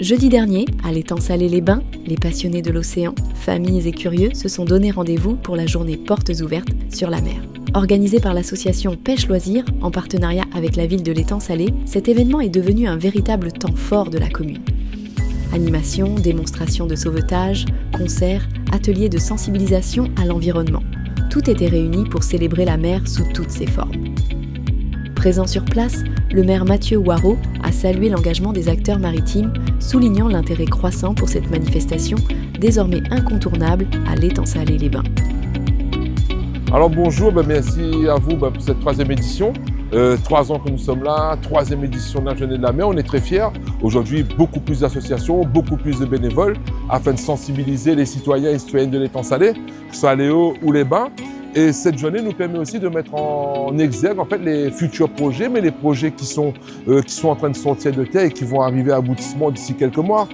Jeudi dernier, à l'étang Salé-les-Bains, les passionnés de l'océan, familles et curieux se sont donné rendez-vous pour la journée Portes ouvertes sur la mer. Organisée par l'association Pêche Loisirs, en partenariat avec la ville de l'étang Salé, cet événement est devenu un véritable temps fort de la commune. Animations, démonstrations de sauvetage, concerts, ateliers de sensibilisation à l'environnement. Tout était réuni pour célébrer la mer sous toutes ses formes. Présent sur place, le maire Mathieu Waraud a salué l'engagement des acteurs maritimes, soulignant l'intérêt croissant pour cette manifestation, désormais incontournable à l'étang Salé-les-Bains. Alors bonjour, merci à vous pour cette troisième édition. 3 ans que nous sommes là, troisième édition de la Journée de la mer. On est très fiers. Aujourd'hui, beaucoup plus d'associations, beaucoup plus de bénévoles afin de sensibiliser les citoyens et citoyennes de l'étang Salé, que ce soit les Hauts ou les Bains. Et cette journée nous permet aussi de mettre en exergue les futurs projets, mais les projets qui sont en train de sortir de terre et qui vont arriver à aboutissement d'ici quelques mois.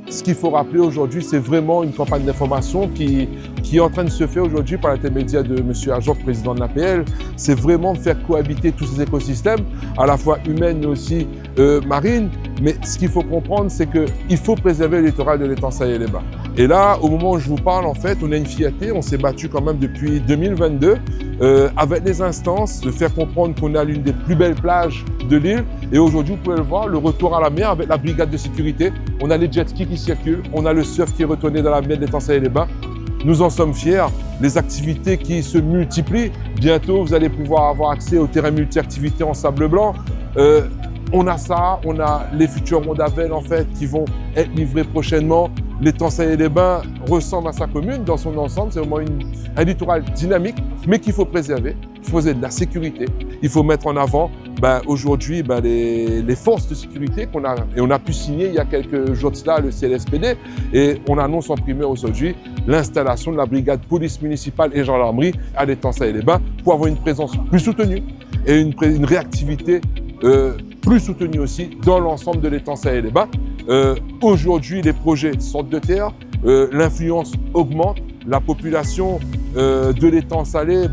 Ce qu'il faut rappeler aujourd'hui, c'est vraiment une campagne d'information qui est en train de se faire aujourd'hui par l'intermédiaire de M. Ajok, président de l'APL. C'est vraiment faire cohabiter tous ces écosystèmes, à la fois humains mais aussi marines. Mais ce qu'il faut comprendre, c'est qu'il faut préserver le littoral de l'étang Salé-les-Bains. Et là, au moment où je vous parle, on a une fierté. On s'est battu quand même depuis 2022 avec les instances de faire comprendre qu'on a l'une des plus belles plages de l'île. Et aujourd'hui, vous pouvez le voir, le retour à la mer avec la brigade de sécurité. On a les jet skis qui circulent, on a le surf qui est retourné dans la mer de l'étang Salé-les-Bains. Nous en sommes fiers, les activités qui se multiplient. Bientôt, vous allez pouvoir avoir accès au terrain multi-activités en sable blanc. On a ça, on a les futurs Mondavel qui vont être livrés prochainement. L'étang Salé-les-Bains ressemble à sa commune dans son ensemble. C'est vraiment un littoral dynamique, mais qu'il faut préserver. Il faut de la sécurité. Il faut mettre en avant aujourd'hui les forces de sécurité qu'on a. Et on a pu signer il y a quelques jours de cela le CLSPD. Et on annonce en primeur aujourd'hui l'installation de la brigade police municipale et gendarmerie à l'étang Salé-les-Bains pour avoir une présence plus soutenue et une réactivité plus soutenue aussi dans l'ensemble de l'étang Salé-les-Bains. Aujourd'hui, les projets sortent de terre, l'influence augmente, la population de l'étang Salé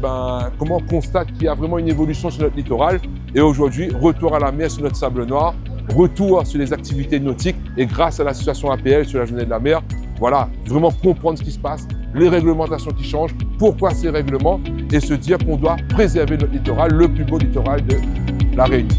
constate qu'il y a vraiment une évolution sur notre littoral. Et aujourd'hui, retour à la mer sur notre sable noir, retour sur les activités nautiques et grâce à l'association APL sur la Journée de la mer, voilà, vraiment comprendre ce qui se passe, les réglementations qui changent, pourquoi ces règlements et se dire qu'on doit préserver notre littoral, le plus beau littoral de la Réunion.